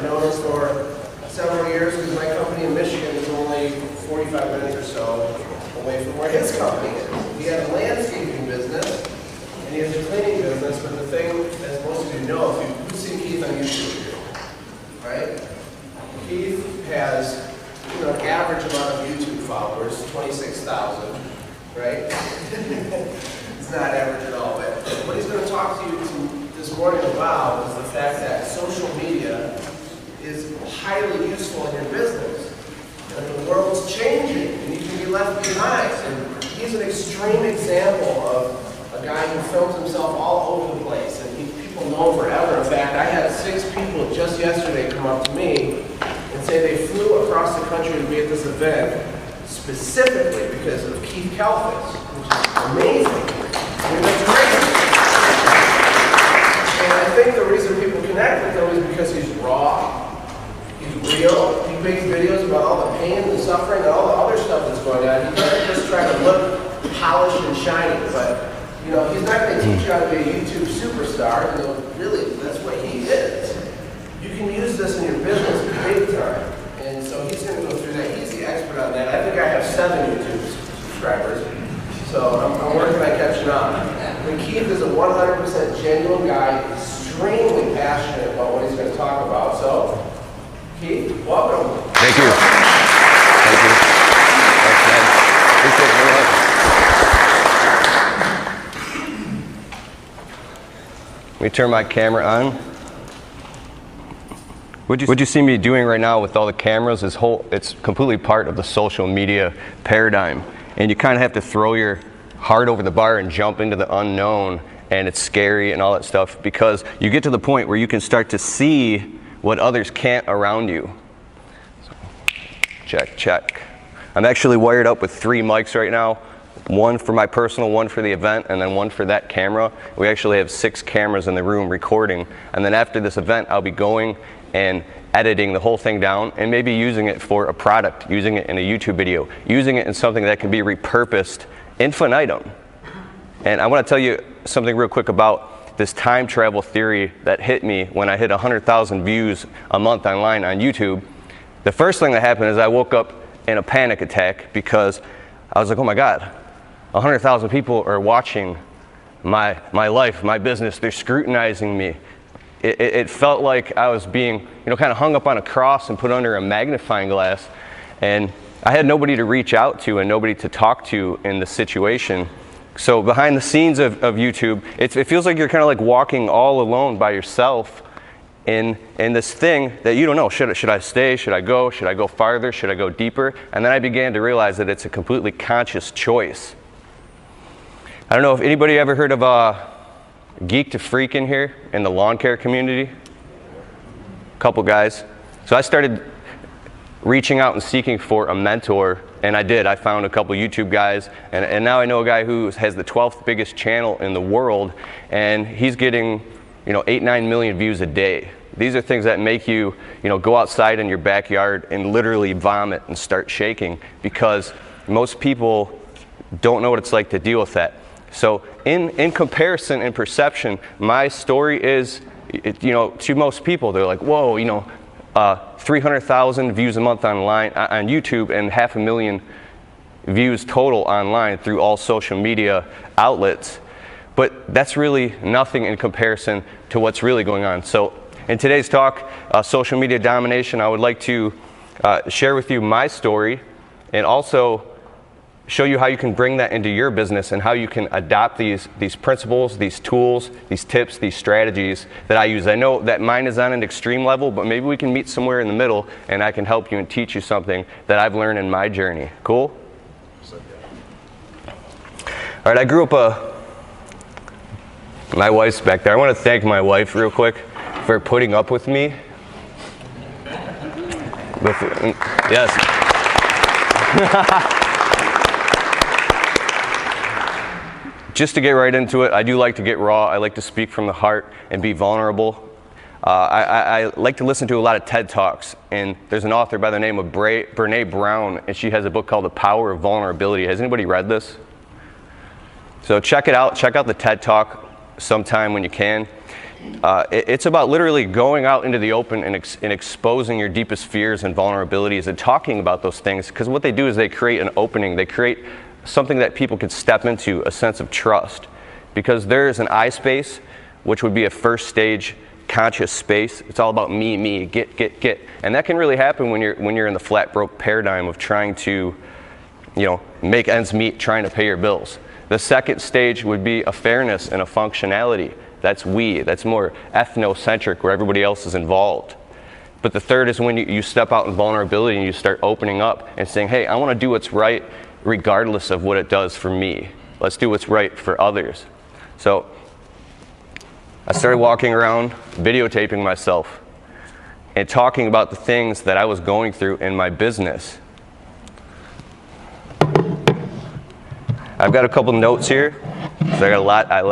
known us for several years because my company in Michigan is only 45 minutes or so away from where his company is. He has a landscaping business and he has a cleaning business, but the thing, as most of you know, if you've seen Keith on YouTube, right? Keith has an average amount of YouTube followers, 26,000, right? It's not average at all, but what he's going to talk to you this morning about is the fact that social media is highly useful in your business. And the world's changing, and you can be left behind. And he's an extreme example of a guy who films himself all over the place, and people know him forever. In fact, I had 6 people just yesterday come up to me and say they flew across the country to be at this event specifically because of Keith Kalfas, which is amazing. I mean, that's great. And I think the reason people connect with him is because he's raw, he's real, he makes videos about all the pain and suffering and all the other stuff that's going on. He doesn't just try to look polished and shiny, but he's not going to teach you how to be a YouTube superstar. Really, that's what he is. You can use this in your business big time. And so he's going to go through that. He's the expert on that. I think I have 7 YouTube subscribers. So I'm working on catching up. And Keith is a 100% genuine guy, extremely passionate about what he's going to talk about. So, Keith, welcome. Thank you. Thank you. Thanks, man. Appreciate it very much. Let me turn my camera on. What you see me doing right now with all the cameras is it's completely part of the social media paradigm. And you kind of have to throw your heart over the bar and jump into the unknown, and it's scary and all that stuff because you get to the point where you can start to see what others can't around you. So, check. I'm actually wired up with 3 mics right now. 1 for my personal, 1 for the event, and then 1 for that camera. We actually have 6 cameras in the room recording. And then after this event, I'll be going and editing the whole thing down and maybe using it for a product, using it in a YouTube video, using it in something that can be repurposed infinitum. And I want to tell you something real quick about this time travel theory that hit me when I hit 100,000 views a month online on YouTube. The first thing that happened is I woke up in a panic attack because I was like, oh my God, 100,000 people are watching my life, my business. They're scrutinizing me. It felt like I was being, kind of hung up on a cross and put under a magnifying glass. And I had nobody to reach out to and nobody to talk to in the situation. So behind the scenes of YouTube, it feels like you're kind of like walking all alone by yourself in this thing that you don't know. Should I stay? Should I go? Should I go farther? Should I go deeper? And then I began to realize that it's a completely conscious choice. I don't know if anybody ever heard of Geek to Freak in here in the lawn care community? A couple guys. So I started reaching out and seeking for a mentor, and I did. I found a couple YouTube guys, and now I know a guy who has the 12th biggest channel in the world, and he's getting 8-9 million views a day. These are things that make you go outside in your backyard and literally vomit and start shaking because most people don't know what it's like to deal with that. So in comparison and perception, my story is, to most people, they're like, whoa, 300,000 views a month online on YouTube and 500,000 views total online through all social media outlets. But that's really nothing in comparison to what's really going on. So in today's talk, social media domination, I would like to share with you my story and also show you how you can bring that into your business and how you can adopt these principles, these tools, these tips, these strategies that I use. I know that mine is on an extreme level, but maybe we can meet somewhere in the middle and I can help you and teach you something that I've learned in my journey. Cool? All right, I grew up my wife's back there. I want to thank my wife real quick for putting up with me. Yes. Just to get right into it, I do like to get raw. I like to speak from the heart and be vulnerable. I like to listen to a lot of TED Talks, and there's an author by the name of Brene Brown, and she has a book called The Power of Vulnerability. Has anybody read this? So check it out. Check out the TED Talk sometime when you can. It's about literally going out into the open and exposing your deepest fears and vulnerabilities and talking about those things, because what they do is they create an opening. They create something that people can step into, a sense of trust, because there is an I space, which would be a first stage conscious space. It's all about me, get, and that can really happen when you're in the flat broke paradigm of trying to, make ends meet, trying to pay your bills. The second stage would be a fairness and a functionality. That's we. That's more ethnocentric, where everybody else is involved. But the third is when you step out in vulnerability and you start opening up and saying, hey, I want to do what's right regardless of what it does for me. Let's do what's right for others. So I started walking around, videotaping myself, and talking about the things that I was going through in my business. I've got a couple notes here, because I got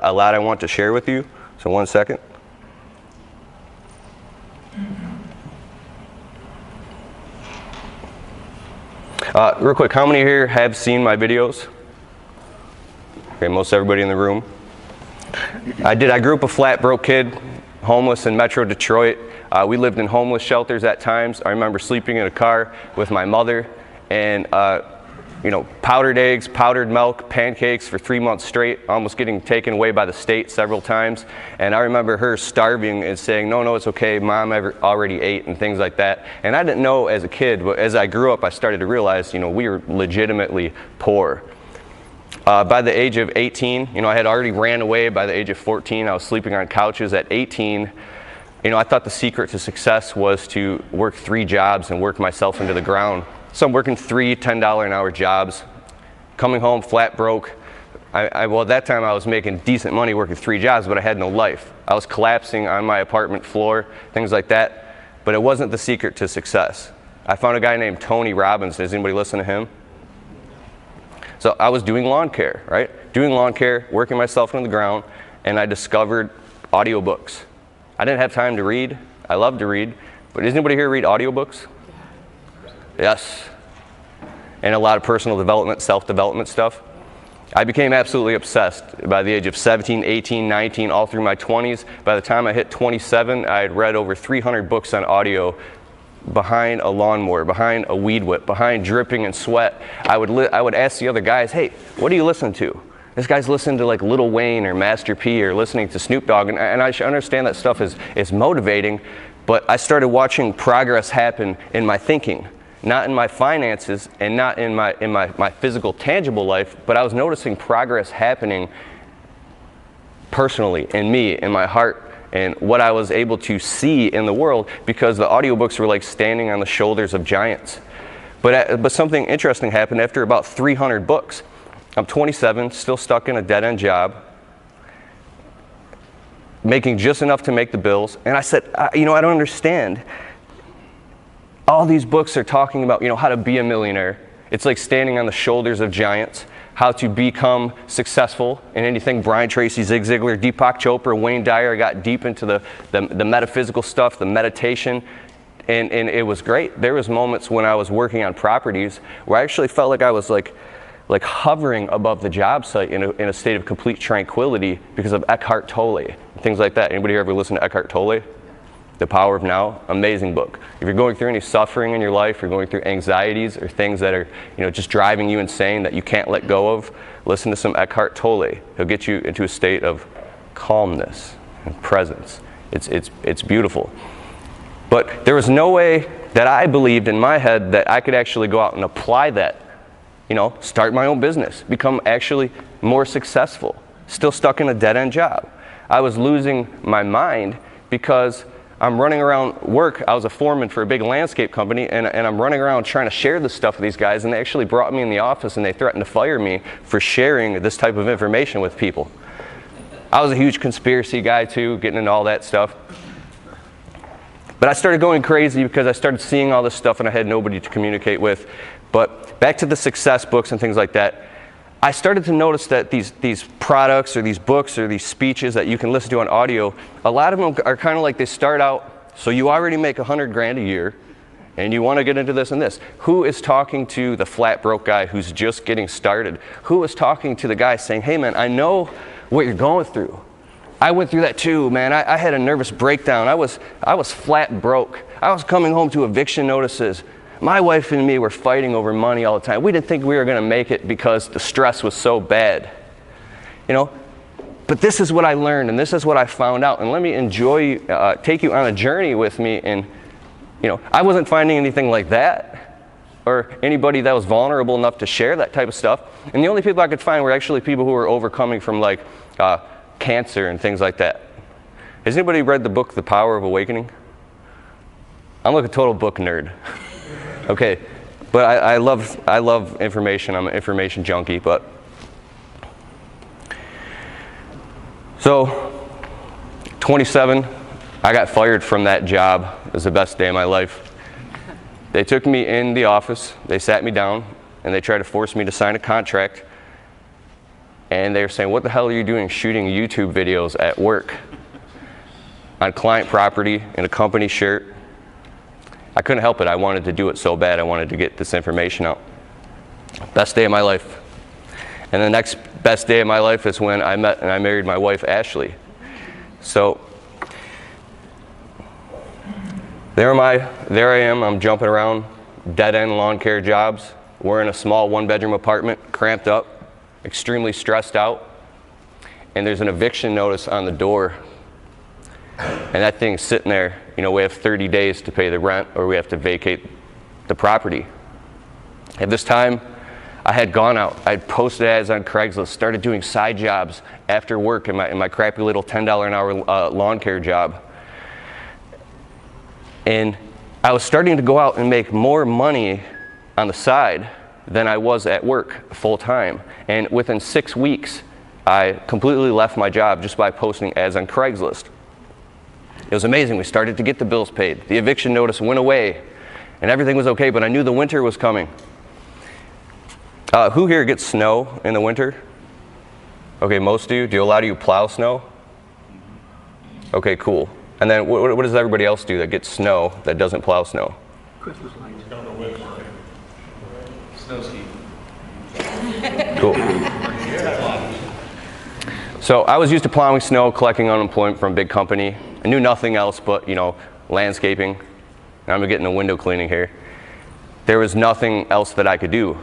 a lot I want to share with you. So one second. Real quick, how many here have seen my videos? Okay, most everybody in the room. I grew up a flat broke kid, homeless in Metro Detroit. We lived in homeless shelters at times. I remember sleeping in a car with my mother, and powdered eggs, powdered milk, pancakes for 3 months straight, almost getting taken away by the state several times. And I remember her starving and saying, no, it's okay, Mom already ate, and things like that. And I didn't know as a kid, but as I grew up, I started to realize, we were legitimately poor. By the age of 18, I had already ran away. By the age of 14, I was sleeping on couches. At 18, I thought the secret to success was to work 3 jobs and work myself into the ground. So I'm working 3 $10 an hour jobs, coming home flat broke. Well, at that time I was making decent money working 3 jobs, but I had no life. I was collapsing on my apartment floor, things like that. But it wasn't the secret to success. I found a guy named Tony Robbins. Does anybody listen to him? So I was doing lawn care, right? Doing lawn care, working myself into the ground, and I discovered audiobooks. I didn't have time to read. I love to read. But does anybody here read audiobooks? Yes. And a lot of personal development, self-development stuff. I became absolutely obsessed by the age of 17, 18, 19, all through my 20s. By the time I hit 27, I had read over 300 books on audio behind a lawnmower, behind a weed whip, behind dripping in sweat. I would ask the other guys, hey, what do you listen to? This guy's listening to like Lil Wayne or Master P or listening to Snoop Dogg, and I should understand that stuff is motivating, but I started watching progress happen in my thinking. Not in my finances and not in my physical, tangible life, but I was noticing progress happening personally in me, in my heart, and what I was able to see in the world, because the audiobooks were like standing on the shoulders of giants. But something interesting happened after about 300 books. I'm 27, still stuck in a dead-end job, making just enough to make the bills, and I said, I don't understand. All these books are talking about, how to be a millionaire. It's like standing on the shoulders of giants, how to become successful in anything. Brian Tracy, Zig Ziglar, Deepak Chopra, Wayne Dyer. I got deep into the metaphysical stuff, the meditation, and it was great. There was moments when I was working on properties where I actually felt like I was like hovering above the job site in a state of complete tranquility because of Eckhart Tolle, things like that. Anybody ever listen to Eckhart Tolle? The Power of Now, amazing book. If you're going through any suffering in your life, you're going through anxieties or things that are, just driving you insane that you can't let go of, listen to some Eckhart Tolle. He'll get you into a state of calmness and presence. It's beautiful. But there was no way that I believed in my head that I could actually go out and apply that, start my own business, become actually more successful, still stuck in a dead-end job. I was losing my mind because I'm running around work. I was a foreman for a big landscape company, and I'm running around trying to share this stuff with these guys, and they actually brought me in the office and they threatened to fire me for sharing this type of information with people. I was a huge conspiracy guy too, getting into all that stuff. But I started going crazy because I started seeing all this stuff and I had nobody to communicate with. But back to the success books and things like that, I started to notice that these products or these books or these speeches that you can listen to on audio, a lot of them are kind of like they start out, so you already make $100,000 a year and you want to get into this and this. Who is talking to the flat broke guy who's just getting started? Who is talking to the guy saying, hey man, I know what you're going through. I went through that too, man. I had a nervous breakdown. I was flat broke. I was coming home to eviction notices. My wife and me were fighting over money all the time. We didn't think we were going to make it because the stress was so bad. You know, but this is what I learned, and this is what I found out. And let me take you on a journey with me. And you know, I wasn't finding anything like that, or anybody that was vulnerable enough to share that type of stuff. And the only people I could find were actually people who were overcoming from like cancer and things like that. Has anybody read the book The Power of Awakening? I'm like a total book nerd. Okay, but I love information. I'm an information junkie. But so 27, I got fired from that job. It was the best day of my life. They took me in the office, they sat me down, and they tried to force me to sign a contract. And they were saying, what the hell are you doing shooting YouTube videos at work on client property in a company shirt? I couldn't help it. I wanted to do it so bad. I wanted to get this information out. Best day of my life. And the next best day of my life is when I met and I married my wife, Ashley. So there I am. I'm jumping around, dead-end lawn care jobs. We're in a small one-bedroom apartment, cramped up, extremely stressed out, and there's an eviction notice on the door, and that thing's sitting there. You know, we have 30 days to pay the rent, or we have to vacate the property. At this time, I had gone out, I had posted ads on Craigslist, started doing side jobs after work in my crappy little $10 an hour lawn care job, and I was starting to go out and make more money on the side than I was at work full time. And within 6 weeks, I completely left my job just by posting ads on Craigslist. It was amazing. We started to get the bills paid. The eviction notice went away, and everything was okay, but I knew the winter was coming. Who here gets snow in the winter? Okay, most of you. Do a lot of you plow snow? Okay, cool. And then what does everybody else do that gets snow that doesn't plow snow? Christmas lights. Snow ski. Cool. So I was used to plowing snow, collecting unemployment from a big company. I knew nothing else but, you know, landscaping. Now I'm getting a window cleaning here. There was nothing else that I could do.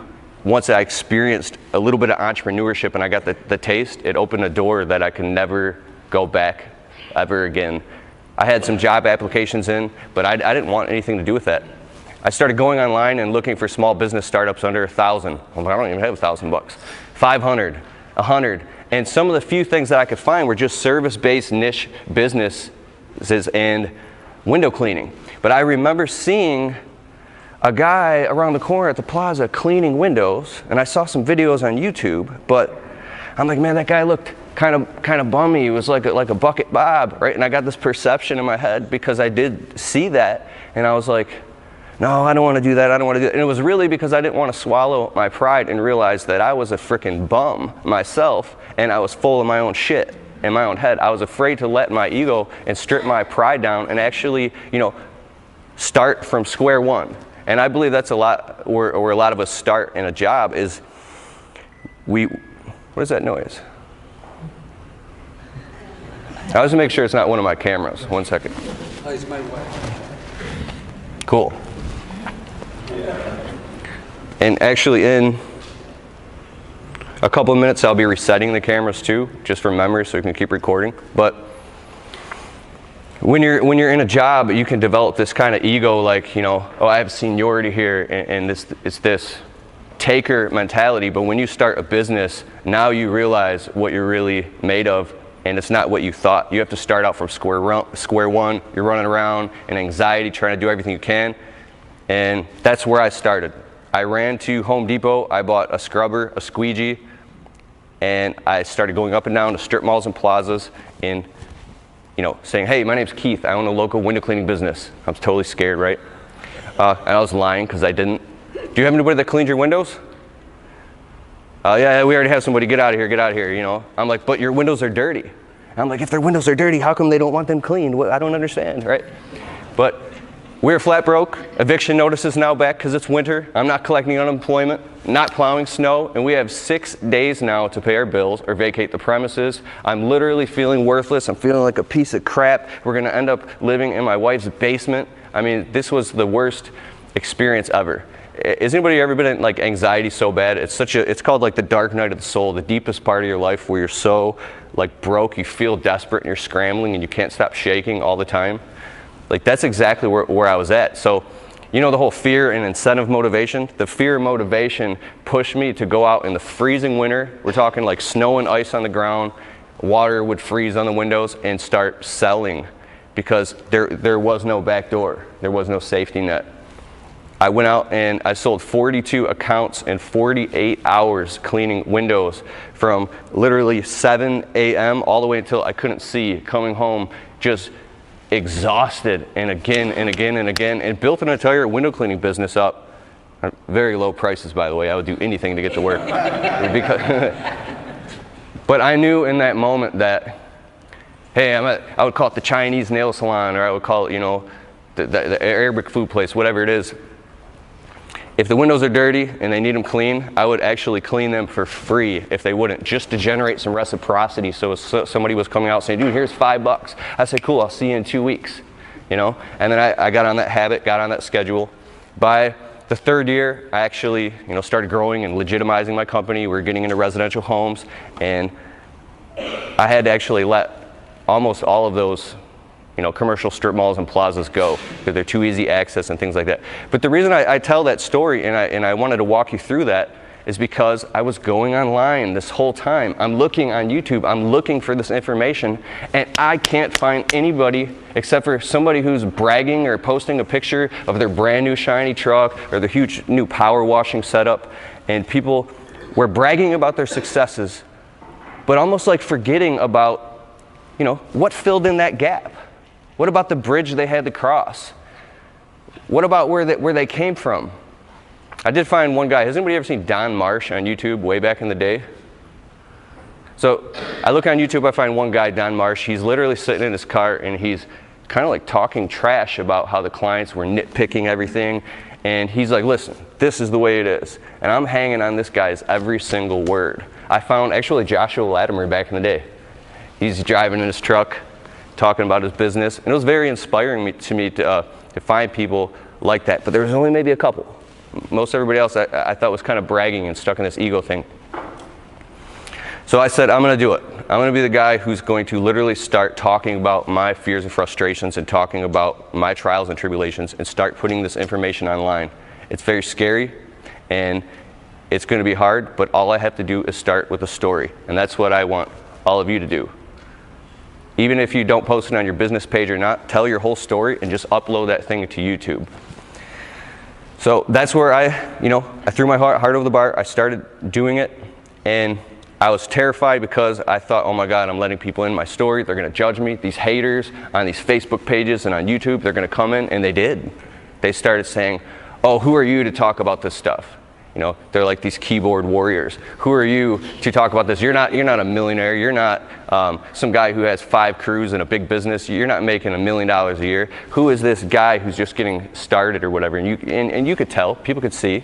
Once I experienced a little bit of entrepreneurship and I got the taste, it opened a door that I could never go back ever again. I had some job applications in, but I didn't want anything to do with that. I started going online and looking for small business startups under 1,000. Well, I don't even have $1,000. 500, 100. And some of the few things that I could find were just service-based niche businesses and window cleaning. But I remember seeing a guy around the corner at the plaza cleaning windows, and I saw some videos on YouTube, but I'm like, man, that guy looked kind of bummy. He was like a bucket Bob, right? And I got this perception in my head because I did see that, and I was like, no, I don't want to do that. I don't want to do that. And it was really because I didn't want to swallow my pride and realize that I was a freaking bum myself, and I was full of my own shit in my own head. I was afraid to let my ego and strip my pride down and actually, you know, start from square one. And I believe that's a lot where a lot of us start in a job is what is that noise? I was to make sure it's not one of my cameras. 1 second. Oh, it's my wife. Cool. And actually in a couple of minutes I'll be resetting the cameras too, just from memory so you can keep recording. But when you're in a job, you can develop this kind of ego like, you know, oh, I have seniority here and it's this taker mentality. But when you start a business, now you realize what you're really made of, and it's not what you thought. You have to start out from square one. You're running around in anxiety, trying to do everything you can. And that's where I started. I ran to Home Depot, I bought a scrubber, a squeegee, and I started going up and down to strip malls and plazas and, you know, saying, hey, my name's Keith, I own a local window cleaning business. I was totally scared, right? And I was lying because I didn't. Do you have anybody that cleans your windows? Yeah, we already have somebody, get out of here, you know. I'm like, but your windows are dirty. And I'm like, if their windows are dirty, how come they don't want them cleaned? I don't understand, right? But We're flat broke. Eviction notice is now back because it's winter. I'm not collecting unemployment, not plowing snow, and we have 6 days now to pay our bills or vacate the premises. I'm literally feeling worthless. I'm feeling like a piece of crap. We're going to end up living in my wife's basement. I mean, this was the worst experience ever. Has anybody ever been in like anxiety so bad? It's called like the dark night of the soul, the deepest part of your life where you're so like broke, you feel desperate and you're scrambling and you can't stop shaking all the time. Like that's exactly where I was at. So, you know the whole fear and incentive motivation? The fear and motivation pushed me to go out in the freezing winter. We're talking like snow and ice on the ground, water would freeze on the windows, and start selling because there was no back door. There was no safety net. I went out and I sold 42 accounts in 48 hours cleaning windows from literally 7 a.m. all the way until I couldn't see, coming home just exhausted, and again and again and again, and built an entire window cleaning business up. Very low prices, by the way. I would do anything to get to work. But I knew in that moment that, hey, I would call it the Chinese nail salon, or I would call it, you know, the Arabic food place, whatever it is. If the windows are dirty and they need them clean, I would actually clean them for free if they wouldn't, just to generate some reciprocity. So if somebody was coming out saying, dude, here's $5. I say, cool, I'll see you in 2 weeks, you know? And then I got on that habit, got on that schedule. By the third year, I actually, you know, started growing and legitimizing my company. We were getting into residential homes, and I had to actually let almost all of those, you know, commercial strip malls and plazas go because they're too easy access and things like that. But the reason I tell that story and I wanted to walk you through that is because I was going online this whole time. I'm looking on YouTube, I'm looking for this information, and I can't find anybody except for somebody who's bragging or posting a picture of their brand new shiny truck or their huge new power washing setup, and people were bragging about their successes, but almost like forgetting about, you know, what filled in that gap. What about the bridge they had to cross? What about where they came from? I did find one guy. Has anybody ever seen Don Marsh on YouTube way back in the day? So I look on YouTube, I find one guy, Don Marsh. He's literally sitting in his car and he's kind of like talking trash about how the clients were nitpicking everything. And he's like, listen, this is the way it is. And I'm hanging on this guy's every single word. I found actually Joshua Latimer back in the day. He's driving in his truck, talking about his business, and it was very inspiring to me to find people like that. But there was only maybe a couple. Most everybody else I thought was kind of bragging and stuck in this ego thing. So I said, I'm going to do it. I'm going to be the guy who's going to literally start talking about my fears and frustrations and talking about my trials and tribulations and start putting this information online. It's very scary and it's going to be hard, but all I have to do is start with a story. And that's what I want all of you to do. Even if you don't post it on your business page or not, tell your whole story and just upload that thing to YouTube. So that's where I threw my heart over the bar. I started doing it, and I was terrified because I thought, oh my God, I'm letting people in my story. They're going to judge me. These haters on these Facebook pages and on YouTube, they're going to come in, and they did. They started saying, oh, who are you to talk about this stuff? You know, they're like these keyboard warriors. Who are you to talk about this? You're not a millionaire. You're not some guy who has 5 crews and a big business. You're not making $1 million a year. Who is this guy who's just getting started or whatever? And you could tell, people could see.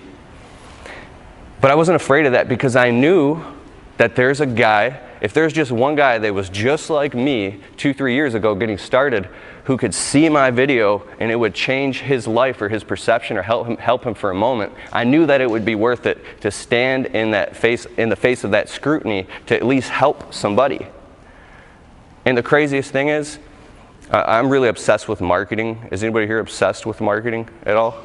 But I wasn't afraid of that because I knew that there's a guy, if there's just one guy that was just like me 2-3 years ago getting started, who could see my video and it would change his life or his perception or help him for a moment, I knew that it would be worth it to stand in the face of that scrutiny to at least help somebody. And the craziest thing is, I'm really obsessed with marketing. Is anybody here obsessed with marketing at all?